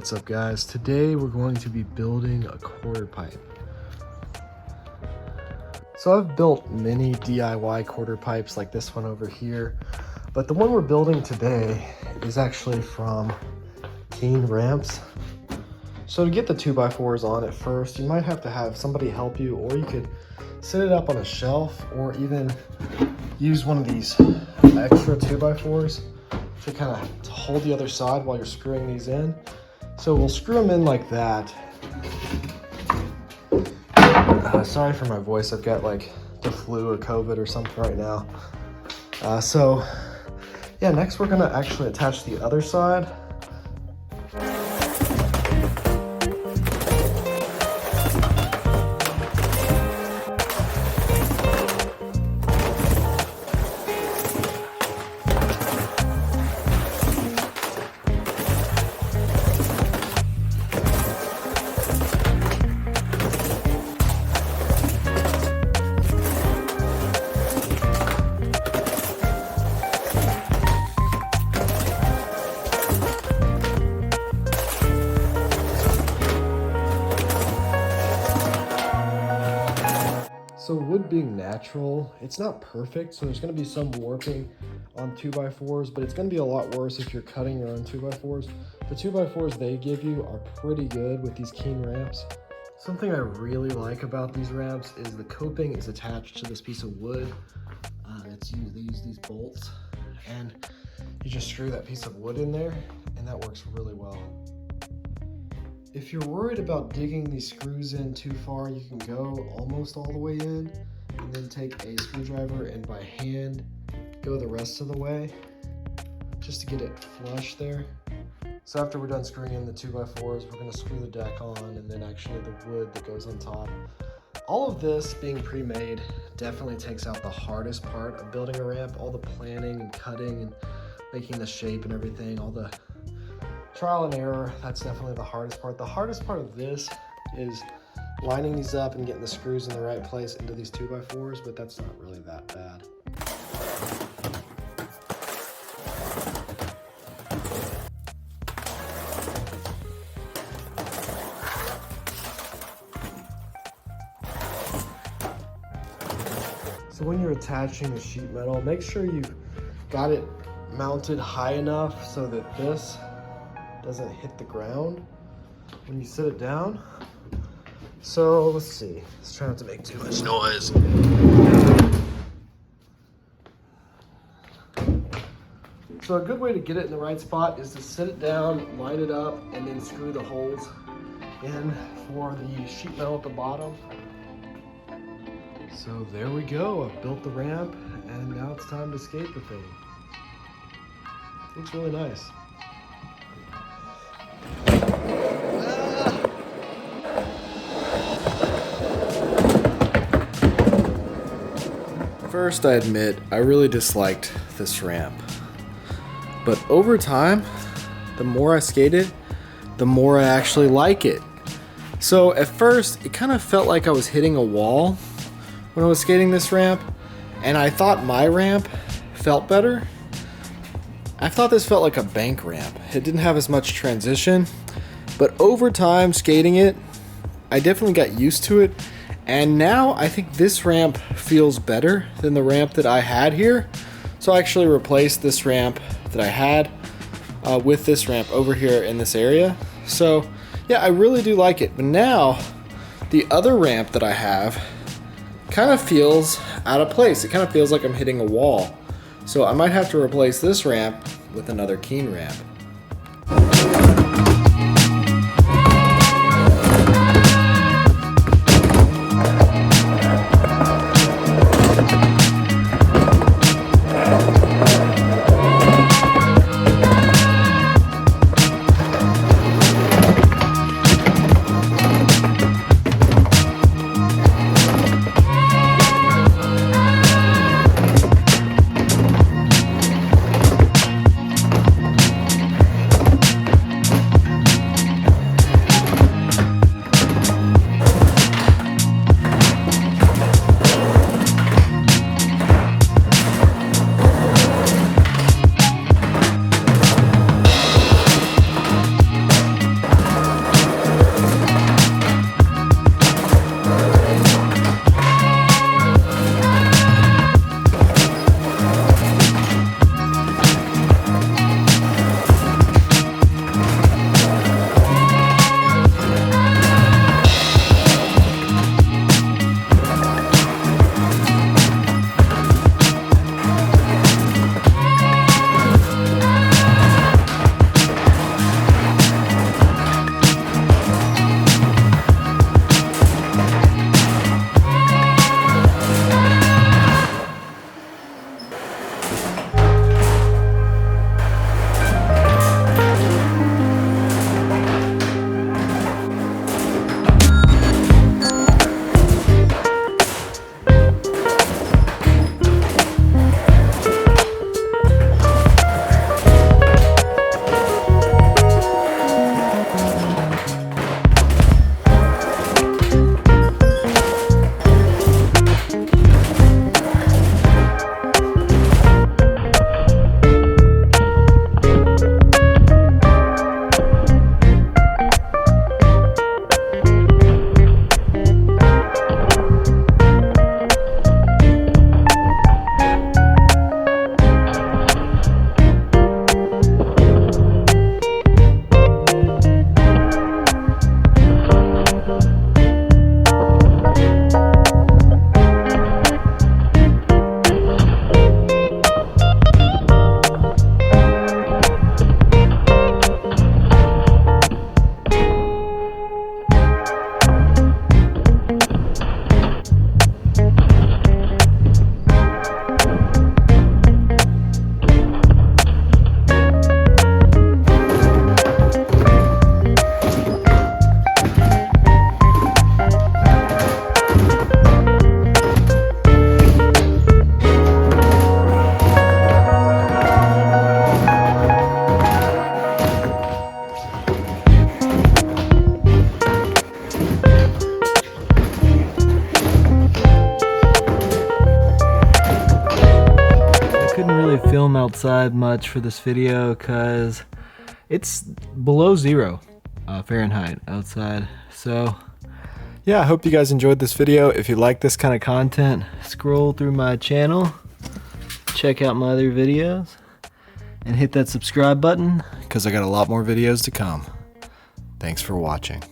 What's up, guys? Today we're going to be building a quarter pipe. So I've built many DIY quarter pipes like this one over here, but the one we're building today is actually from Keen ramps. So to get the 2x4s on it first, you might have to have somebody help you, or you could set it up on a shelf, or even use one of these extra 2x4s to kind of hold the other side while you're screwing these in. So we'll screw them in like that. Sorry for my voice, I've got like the flu or COVID or something right now. So yeah, next we're gonna actually attach the other side. So wood being natural, it's not perfect, so there's going to be some warping on 2x4s, but it's going to be a lot worse if you're cutting your own 2x4s. The 2x4s they give you are pretty good with these Keen ramps. Something I really like about these ramps is the coping is attached to this piece of wood. They use these bolts, and you just screw that piece of wood in there, and that works really well. If you're worried about digging these screws in too far, you can go almost all the way in and then take a screwdriver and by hand go the rest of the way just to get it flush there. So after we're done screwing in the 2x4s, we're going to screw the deck on and then actually the wood that goes on top. All of this being pre-made definitely takes out the hardest part of building a ramp. All the planning and cutting and making the shape and everything, all the trial and error, that's definitely the hardest part. The hardest part of this is lining these up and getting the screws in the right place into these 2x4s, but that's not really that bad. So when you're attaching the sheet metal, make sure you've got it mounted high enough so that this doesn't hit the ground when you sit it down. So let's see, let's try not to make too much noise. So a good way to get it in the right spot is to sit it down, line it up, and then screw the holes in for the sheet metal at the bottom. So there we go, I've built the ramp, and now it's time to skate the thing. Looks really nice. First, I admit, I really disliked this ramp. But over time, the more I skated, the more I actually like it. So at first, it kind of felt like I was hitting a wall when I was skating this ramp, and I thought my ramp felt better. I thought this felt like a bank ramp. It didn't have as much transition, but over time skating it, I definitely got used to it. And now I think this ramp feels better than the ramp that I had here. So I actually replaced this ramp that I had with this ramp over here in this area. So yeah, I really do like it. But now the other ramp that I have kind of feels out of place. It kind of feels like I'm hitting a wall. So I might have to replace this ramp with another Keen ramp. film outside much for this video because it's below 0 Fahrenheit outside. So yeah, I hope you guys enjoyed this video. If you like this kind of content, scroll through my channel, check out my other videos, and hit that subscribe button because I got a lot more videos to come. Thanks for watching.